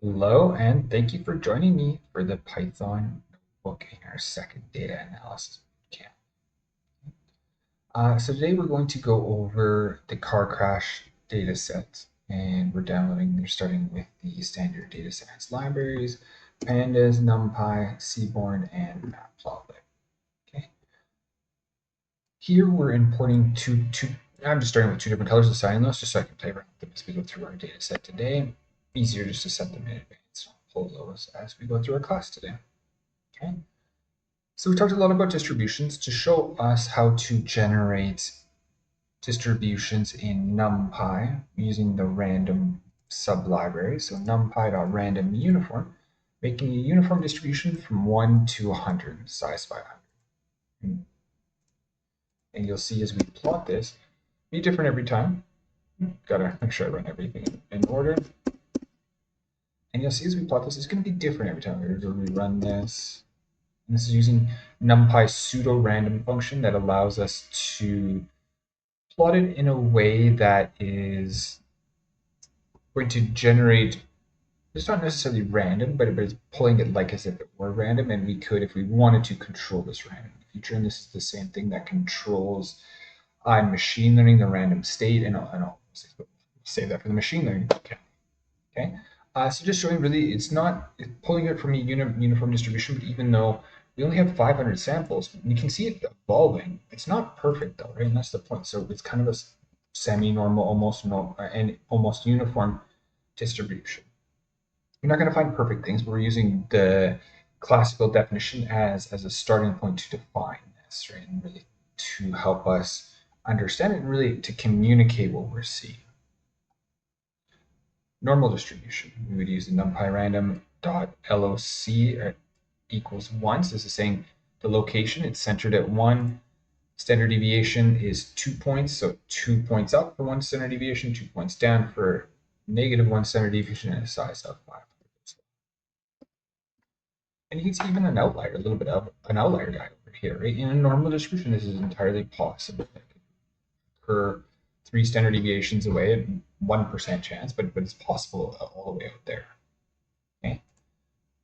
Hello, and thank you for joining me for the Python notebook in our second data analysis bootcamp. So today we're going to go over the car crash data set, and we're starting with the standard data science libraries, pandas, numpy, seaborn, and matplotlib. Okay. Here we're importing I'm just starting with two different colors assigning those just so I can play around with them as we go through our data set today. Easier just to set them in advance. I'll pull those as we go through our class today. Okay. So we talked a lot about distributions to show us how to generate distributions in NumPy using the random sublibrary. So numpy.random uniform, making a uniform distribution from 1 to 100, size 500. And you'll see as we plot this, be different every time. Gotta make sure I run everything in order. And you'll see as we plot this, it's going to be different every time. We're going to rerun this. And this is using NumPy's pseudo-random function that allows us to plot it in a way that is going to generate, it's not necessarily random, but it's pulling it like as if it were random, and we could, if we wanted to, control this random in the future. And this is the same thing that controls in machine learning the random state, and I'll save that for the machine learning bootcamp. Okay, so just showing really, it's pulling it from a uniform distribution, but even though we only have 500 samples, we can see it evolving. It's not perfect though, right? And that's the point. So it's kind of a semi-normal, almost uniform distribution. You're not going to find perfect things, but we're using the classical definition as a starting point to define this, right? And really to help us understand it and really to communicate what we're seeing. Normal distribution, we would use the numpy random dot loc equals 1. So this is saying the location, it's centered at 1. Standard deviation is 2 points, so 2 points up for 1 standard deviation, 2 points down for -1 standard deviation, and a size of 500. And you can see even an outlier, a little bit of an outlier guy over here, right? In a normal distribution, this is entirely possible. That could occur 3 standard deviations away at 1% chance, but it's possible all the way out there. Okay.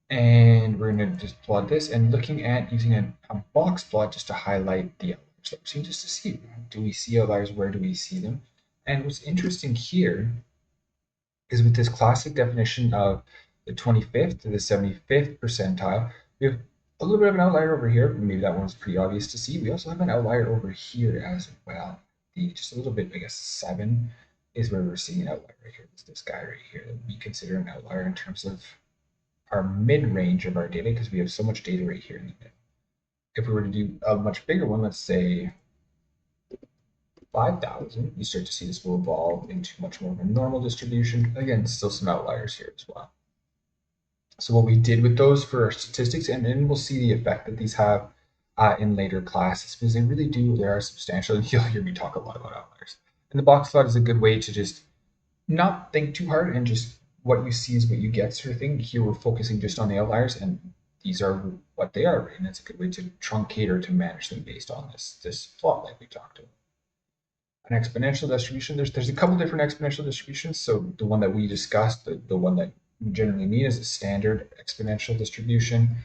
And we're going to just plot this and looking at using a box plot just to highlight the outliers that we're seeing, just to see, do we see outliers, where do we see them? And what's interesting here is with this classic definition of the 25th to the 75th percentile, we have a little bit of an outlier over here. Maybe that one's pretty obvious to see. We also have an outlier over here as well. Just a little bit, I guess 7 is where we're seeing an outlier right here. It's this guy right here that we consider an outlier in terms of our mid-range of our data, because we have so much data right here in the middle. If we were to do a much bigger one, let's say 5,000, you start to see this will evolve into much more of a normal distribution. Again, still some outliers here as well. So what we did with those for our statistics, and then we'll see the effect that these have in later classes, because they really do, they are substantial, and you'll hear me talk a lot about outliers. And the box plot is a good way to just not think too hard and just what you see is what you get sort of thing. Here we're focusing just on the outliers, and these are what they are, right? And it's a good way to truncate or to manage them based on this plot like we talked about. An exponential distribution, there's a couple different exponential distributions. So the one that we discussed, the one that we generally need is a standard exponential distribution.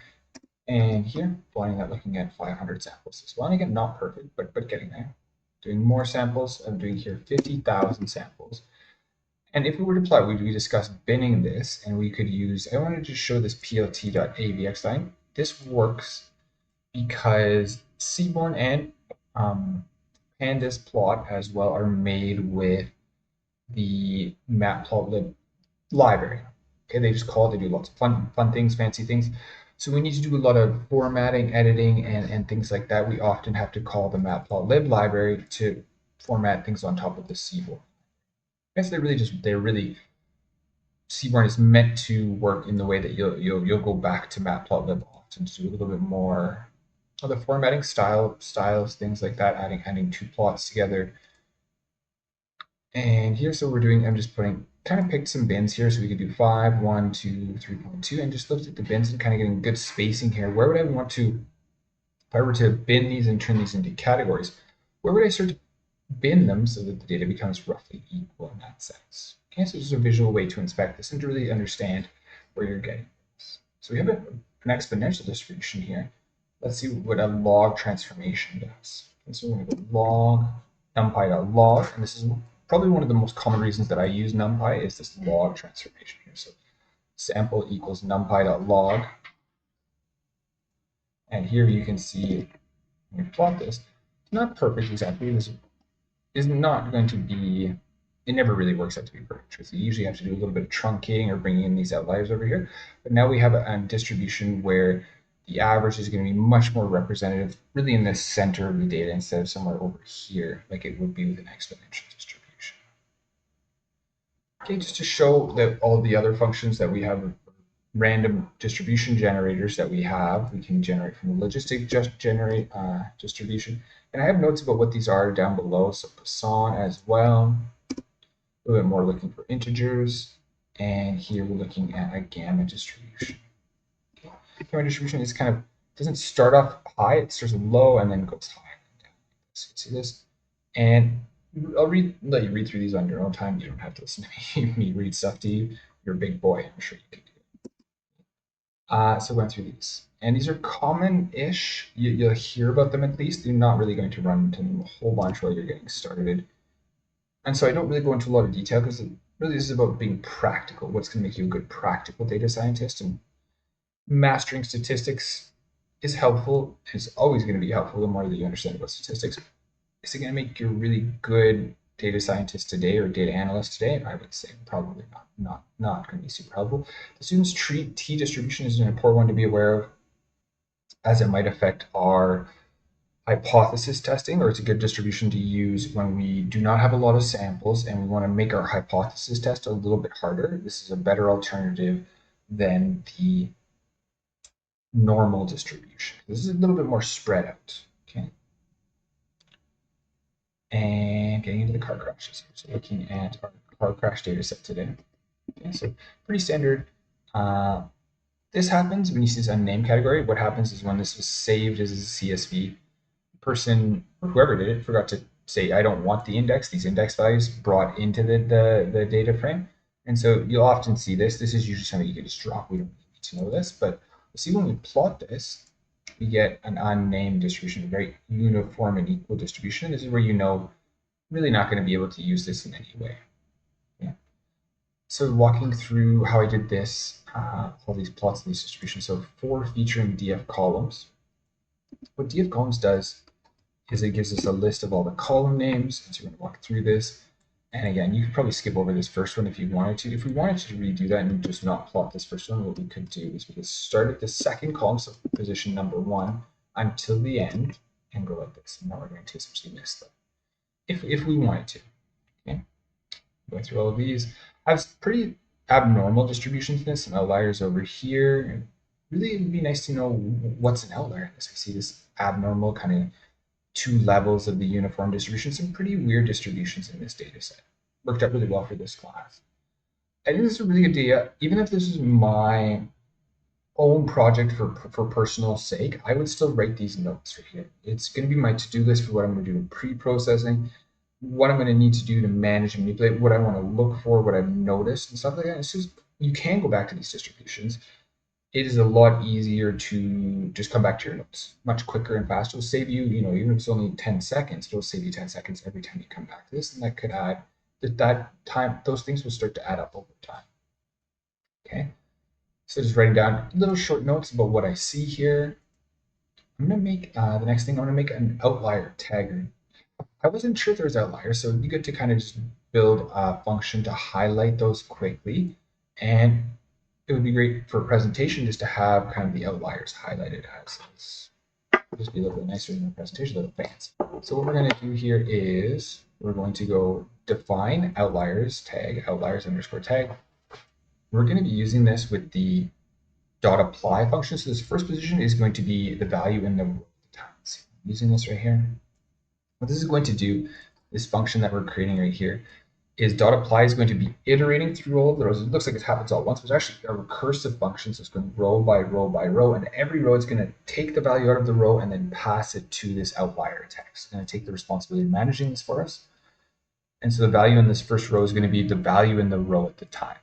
And here, plotting that looking at 500 samples as well. And again, not perfect, but getting there. Doing more samples, I'm doing here 50,000 samples. And if we were to plot, we discussed binning this, and we could use, I wanted to show this plt.avx line. This works because Seaborn and Pandas plot as well are made with the matplotlib library. Okay, they just call it, they do lots of fun things, fancy things. So we need to do a lot of formatting, editing, and things like that. We often have to call the matplotlib library to format things on top of the Seaborn. I guess they're really Seaborn is meant to work in the way that you'll go back to matplotlib often to do a little bit more of the formatting styles, things like that, adding two plots together. And here's what we're doing. I'm just kind of picked some bins here, so we could do 5, 1, 2, 3.2, and just looked at the bins and kind of getting good spacing here. Where would I want to, if I were to bin these and turn these into categories, where would I start to bin them so that the data becomes roughly equal in that sense? Okay, so this is a visual way to inspect this and to really understand where you're getting this. So we have an exponential distribution here. Let's see what a log transformation does. Okay, so we're going to go log numpy.log, and this is probably one of the most common reasons that I use numpy is this log transformation here. So sample equals numpy.log, and here you can see when we plot this, it's not perfect exactly. This is not going to be, it never really works out to be perfect. So you usually have to do a little bit of truncating or bringing in these outliers over here. But now we have a distribution where the average is going to be much more representative, really in the center of the data instead of somewhere over here, like it would be with an exponential distribution. Okay, just to show that all the other functions that we have, random distribution generators that we have, we can generate from the logistic distribution. And I have notes about what these are down below, so Poisson as well. A little bit more looking for integers, and here we're looking at a gamma distribution. Okay. Gamma distribution is kind of, doesn't start off high, it starts low and then goes high. So you see this, and I'll let you read through these on your own time. You don't have to listen to me read stuff to you. You're a big boy, I'm sure you can do it. So going through these, and these are common-ish. You'll hear about them at least. You're not really going to run into them a whole bunch while you're getting started. And so I don't really go into a lot of detail because really this is about being practical. What's going to make you a good practical data scientist, and mastering statistics is helpful. It's always going to be helpful the more that you understand about statistics. Is it going to make you a really good data scientist today or data analyst today? I would say probably not going to be super helpful. The student's t distribution is an important one to be aware of, as it might affect our hypothesis testing, or it's a good distribution to use when we do not have a lot of samples and we want to make our hypothesis test a little bit harder. This is a better alternative than the normal distribution. This is a little bit more spread out. Okay. And getting into the car crashes here. So looking at our car crash data set today. Okay, so pretty standard. This happens when you see this unnamed category. What happens is when this was saved as a CSV, person or whoever did it forgot to say, I don't want the index, these index values brought into the data frame. And so you'll often see this. This is usually something you can just drop. We don't need to know this, but we'll see when we plot this, we get an unnamed distribution, a very uniform and equal distribution. This is where you know really not going to be able to use this in any way. Yeah. So walking through how I did this, all these plots of these distributions. So for featuring DF columns, what DF columns does is it gives us a list of all the column names. And so we're going to walk through this. And again, you could probably skip over this first one if you wanted to. If we wanted to redo that and just not plot this first one, what we could do is we could start at the second column, so position number 1, until the end, and go like this. And now we're going to essentially miss that, if we wanted to. Okay, going through all of these, I have pretty abnormal distributions in this, some outliers over here. Really, it would be nice to know what's an outlier in this. I see this abnormal kind of 2 levels of the uniform distribution, some pretty weird distributions in this data set. Worked out really well for this class. I think this is a really good idea. Even if this is my own project for personal sake, I would still write these notes right here. It's going to be my to-do list for what I'm going to do in pre-processing, what I'm going to need to do to manage and manipulate, what I want to look for, what I've noticed and stuff like that. It's just, you can go back to these distributions. It is a lot easier to just come back to your notes much quicker and faster. It'll save you, even if it's only 10 seconds, it'll save you 10 seconds every time you come back to this. And that could add that time, those things will start to add up over time. Okay. So just writing down little short notes about what I see here. I'm going to make the next thing, I'm going to make an outlier tag. I wasn't sure there was outliers, so it'd be good to kind of just build a function to highlight those quickly. And it would be great for a presentation just to have kind of the outliers highlighted as this. Just be a little bit nicer in the presentation, a little fancy. So what we're going to do here is we're going to go define outliers tag, outliers underscore tag. We're going to be using this with the dot apply function. So this first position is going to be the value in the row at the time. So I'm using this right here. What this is going to do, this function that we're creating right here, is dot apply is going to be iterating through all of the rows. It looks like it happens all at once, but it's actually a recursive function. So it's going row by row by row, and every row it's going to take the value out of the row and then pass it to this outlier tag. It's going to take the responsibility of managing this for us. And so the value in this first row is going to be the value in the row at the time.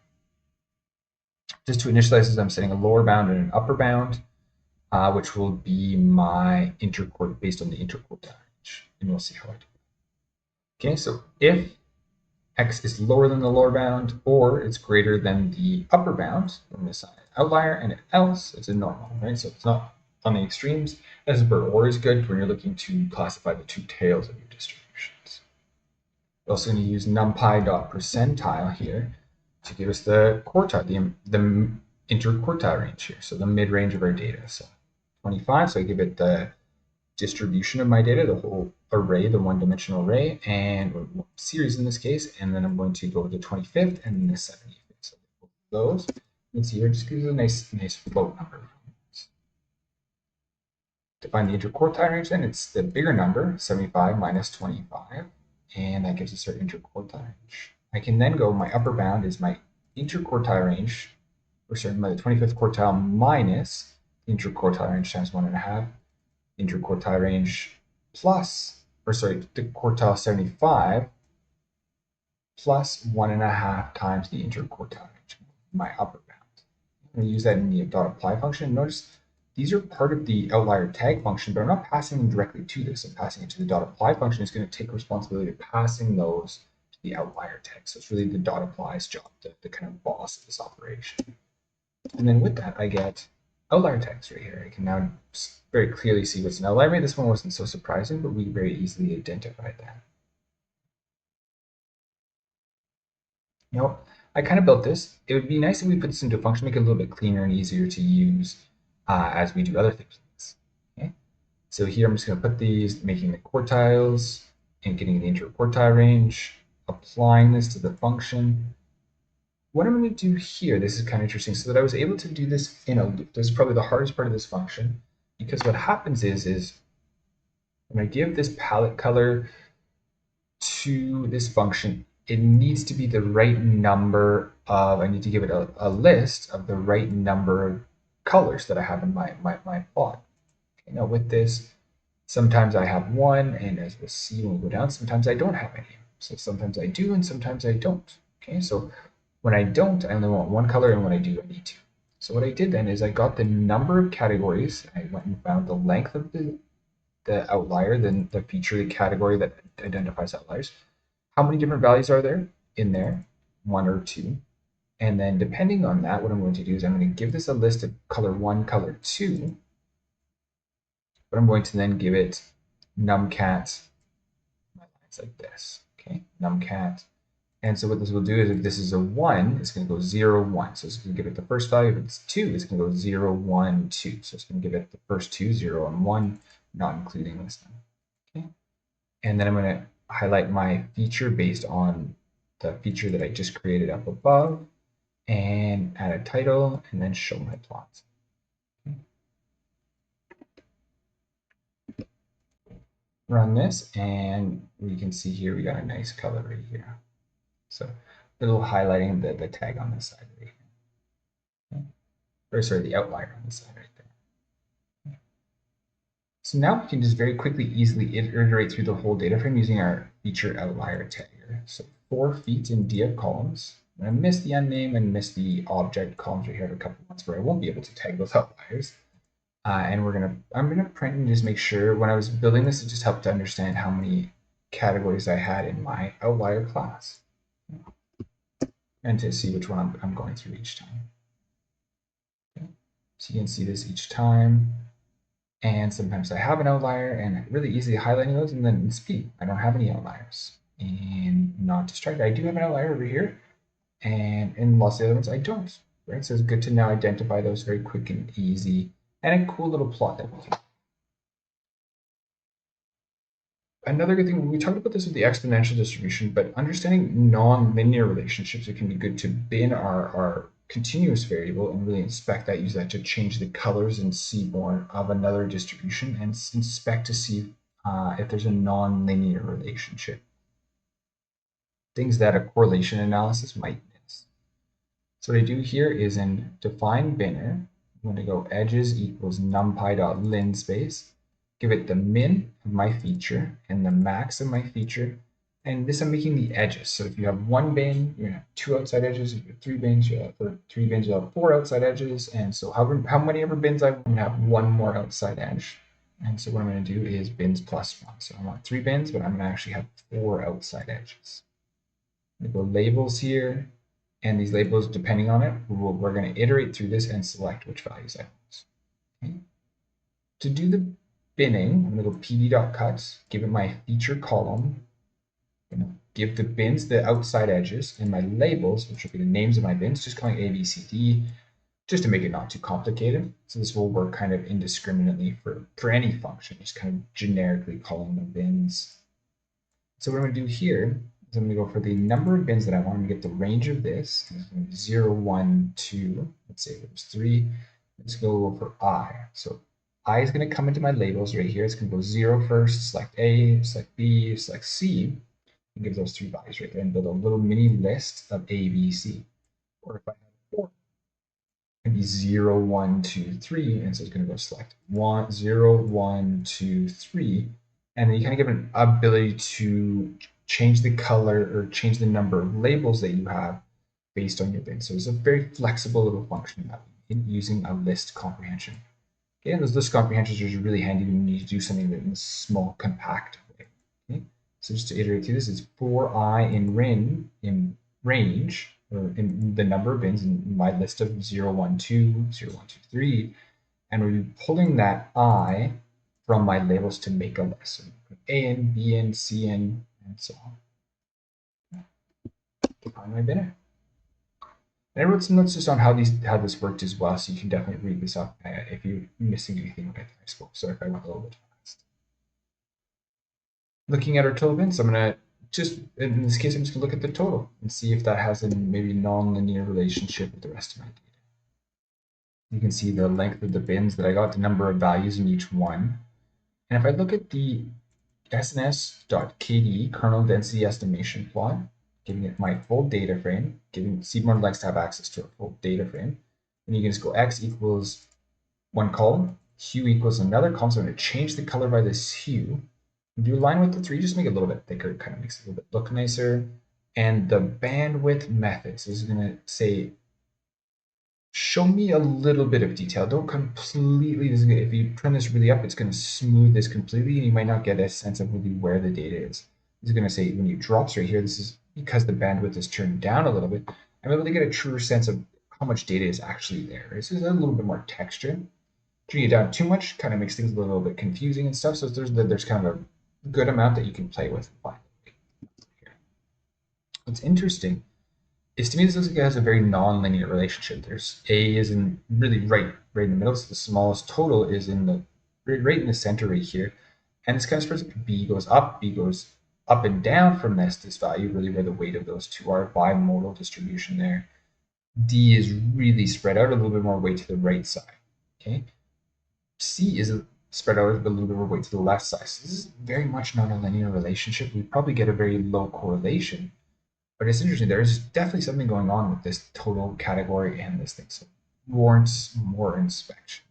just to initialize this, I'm setting a lower bound and an upper bound, which will be my based on the interquartile range, and we'll see how I do. Okay, so if x is lower than the lower bound or it's greater than the upper bound, we're going to assign an outlier, and if else, it's a normal, right? So it's not on the extremes. As or is good when you're looking to classify the two tails of your distributions. We're also going to use numpy.percentile here to give us the quartile, the interquartile range here, so the mid-range of our data. So 25, so I give it the distribution of my data, the whole array, the one-dimensional array, and series in this case, and then I'm going to go to the 25th and then the 75th. So those, you can see here, just gives a nice float number. To find the interquartile range, then it's the bigger number, 75 minus 25, and that gives us our interquartile range. I can then go, my upper bound is my interquartile range, or sorry, my 25th quartile minus interquartile range times 1.5, interquartile range plus, or sorry, the quartile 75 plus 1.5 times the interquartile range, my upper bound. I'm going to use that in the .apply function. Notice these are part of the outlier tag function, but I'm not passing them directly to this. I'm passing it to the .apply function. It's going to take responsibility of passing those to the outlier tag. So it's really the .apply's job, the kind of boss of this operation. And then with that, I get outlier tags right here. I can now very clearly see what's an outlier. This one wasn't so surprising, but we very easily identified that. Now, I kind of built this. It would be nice if we put this into a function, make it a little bit cleaner and easier to use as we do other things. Okay? So here I'm just going to put these, making the quartiles and getting the interquartile range, applying this to the function. What I'm going to do here, this is kind of interesting, so that I was able to do this in a loop. This is probably the hardest part of this function, because what happens is when I give this palette color to this function, it needs to be the right number of, I need to give it a list of the right number of colors that I have in my plot. Okay, now with this, sometimes I have one, and as we'll see when we go down, sometimes I don't have any. So sometimes I do, and sometimes I don't. Okay, so when I don't, I only want one color, and when I do, I need two. So what I did then is I got the number of categories. I went and found the length of the outlier, then the feature, the category that identifies outliers. How many different values are there in there? One or two. And then depending on that, what I'm going to do is I'm going to give this a list of color 1, color 2. But I'm going to then give it numcat, lines like this. Okay, numcat. And so what this will do is if this is a 1, it's going to go 0, 1. So it's going to give it the first value. If it's 2, it's going to go 0, 1, 2. So it's going to give it the first two, 0 and 1, not including this one. Okay. And then I'm going to highlight my feature based on the feature that I just created up above, and add a title, and then show my plots. Okay. Run this, and we can see here we got a nice color right here. So a little highlighting the tag on this side right here. Okay. Or sorry, the outlier on this side right there. Okay. So now we can just very quickly, easily iterate through the whole data frame using our feature outlier tagger. So 4 feet in df columns. I'm going to miss the unnamed and miss the object columns right here. I have a couple ones where I won't be able to tag those outliers. And I'm gonna print and just make sure when I was building this, it just helped to understand how many categories I had in my outlier class, and to see which one I'm going through each time. Okay. So you can see this each time, and sometimes I have an outlier, and really easily highlighting those, and then in speed, I don't have any outliers. And not distracted, I do have an outlier over here, and in lots of the other ones I don't. Right, so it's good to now identify those very quick and easy, and a cool little plot that we can. Another good thing, we talked about this with the exponential distribution, but understanding non-linear relationships, it can be good to bin our continuous variable and really inspect that, use that to change the colors and seaborn of another distribution, and inspect to see if there's a non-linear relationship. Things that a correlation analysis might miss. So what I do here is in define binner, I'm going to go edges equals numpy.linspace, give it the min of my feature and the max of my feature, And this I'm making the edges. So if you have one bin, you're gonna have two outside edges. If you have three bins, you have three bins, you'll have four outside edges. And so how many ever bins I'm gonna have one more outside edge. And so what I'm gonna do is bins plus one. So I want three bins, but I'm gonna actually have four outside edges. I'm gonna go labels here, and these labels, depending on it, we're gonna iterate through this and select which values I want. Okay. To do the binning, I'm gonna go pd.cut, give it my feature column, give the bins the outside edges, and my labels, which will be the names of my bins, just calling A, B, C, D, just to make it not too complicated. So this will work kind of indiscriminately for any function, just kind of generically calling the bins. So what I'm going to do here is I'm going to go for the number of bins that I want. I'm going to get the range of this, 0, 1, 2. Let's say there's 3. Let's go for I. So I is going to come into my labels right here. It's going to go 0 first, select A, select B, select C, and give those three values right there and build a little mini list of A, B, C. Or if I have 4, it can be 0, 1, 2, 3. And so it's going to go select 1, 0, 1, 2, 3. And then you kind of give an ability to change the color or change the number of labels that you have based on your bin. So it's a very flexible little function in using a list comprehension. Okay, and those list comprehensions are really handy when you need to do something in a small, compact way. Okay, so just to iterate through this, it's for I in range, or in the number of bins in my list of 0, 1, 2, 0, 1, 2, 3, and we're pulling that I from my labels to make a list. So put A in, B in, C in, and so on. Define my binner. And I wrote some notes just on how this worked as well, so you can definitely read this up if you're missing anything that I spoke. Sorry if I went a little bit fast. Looking at our total bins, I'm gonna just, in this case, I'm just gonna look at the total and see if that has a maybe nonlinear relationship with the rest of my data. You can see the length of the bins that I got, the number of values in each one. And if I look at the sns.kd kernel density estimation plot, giving it my full data frame, giving Seedborn likes to have access to a full data frame, and you can just go x equals one column, hue equals another column. So I'm going to change the color by this hue. Do line width to 3, just make it a little bit thicker. It kind of makes it a little bit look nicer. And the bandwidth method, so this is going to say, show me a little bit of detail. Don't completely, if you turn this really up, it's going to smooth this completely, and you might not get a sense of really where the data is. This is going to say when you drops right here, this is because the bandwidth is turned down a little bit. I'm able to get a truer sense of how much data is actually there. This is a little bit more texture. Turning it down too much kind of makes things a little bit confusing and stuff. So there's kind of a good amount that you can play with. What's interesting is, to me, this looks like it has a very non-linear relationship. There's A is in really right in the middle, so the smallest total is in the right in the center right here, and this kind of spreads. B goes up and down from this value, really where the weight of those two are, bimodal distribution there. D is really spread out, a little bit more weight to the right side. Okay, C is spread out a little bit more weight to the left side. So this is very much not a linear relationship. We probably get a very low correlation. But it's interesting. There's definitely something going on with this total category and this thing. So warrants more inspection.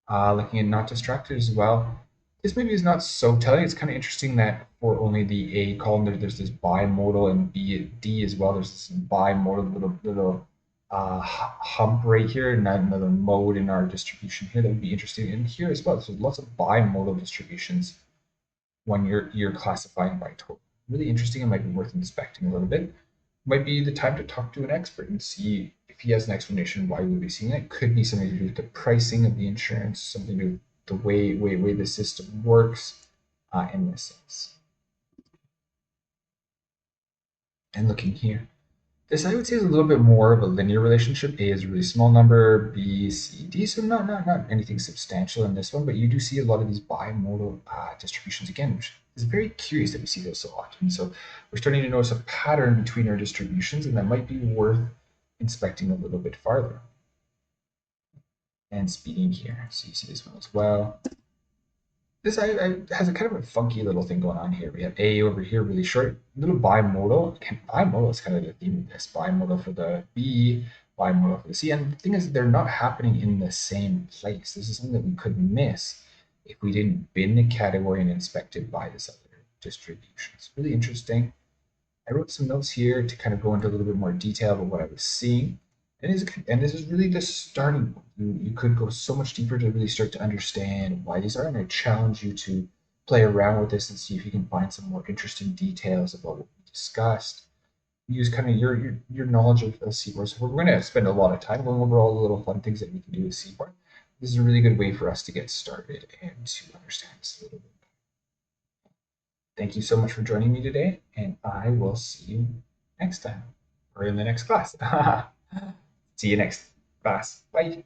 Looking at not distracted as well. This maybe is not so telling. It's kind of interesting that for only the A column, there's this bimodal, and B, D as well. There's this bimodal little hump right here, and another mode in our distribution here that would be interesting. And here as well, so lots of bimodal distributions when you're classifying by total. Really interesting and might be worth inspecting a little bit. Might be the time to talk to an expert and see if he has an explanation why we would be seeing it. Could be something to do with the pricing of the insurance, something to do with the way the system works in this sense. And looking here, this I would say is a little bit more of a linear relationship. A is a really small number, B, C, D, so not anything substantial in this one, but you do see a lot of these bimodal distributions again, which is very curious that we see those so often. So we're starting to notice a pattern between our distributions, and that might be worth inspecting a little bit farther. And speeding here, so you see this one as well. This has a kind of a funky little thing going on here. We have A over here, really short, little bimodal. Bimodal is kind of the theme of this. Bimodal for the B, bimodal for the C. And the thing is, they're not happening in the same place. This is something that we could miss if we didn't bin the category and inspect it by this other distributions. Really interesting. I wrote some notes here to kind of go into a little bit more detail about what I was seeing. And this is really the starting point. You could go so much deeper to really start to understand why these are. And I challenge you to play around with this and see if you can find some more interesting details about what we discussed. Use kind of your knowledge of Seaboard. So we're going to spend a lot of time going over all the little fun things that we can do with Seaboard. This is a really good way for us to get started and to understand this a little bit. Thank you so much for joining me today, and I will see you next time or in the next class. See you next class. Bye.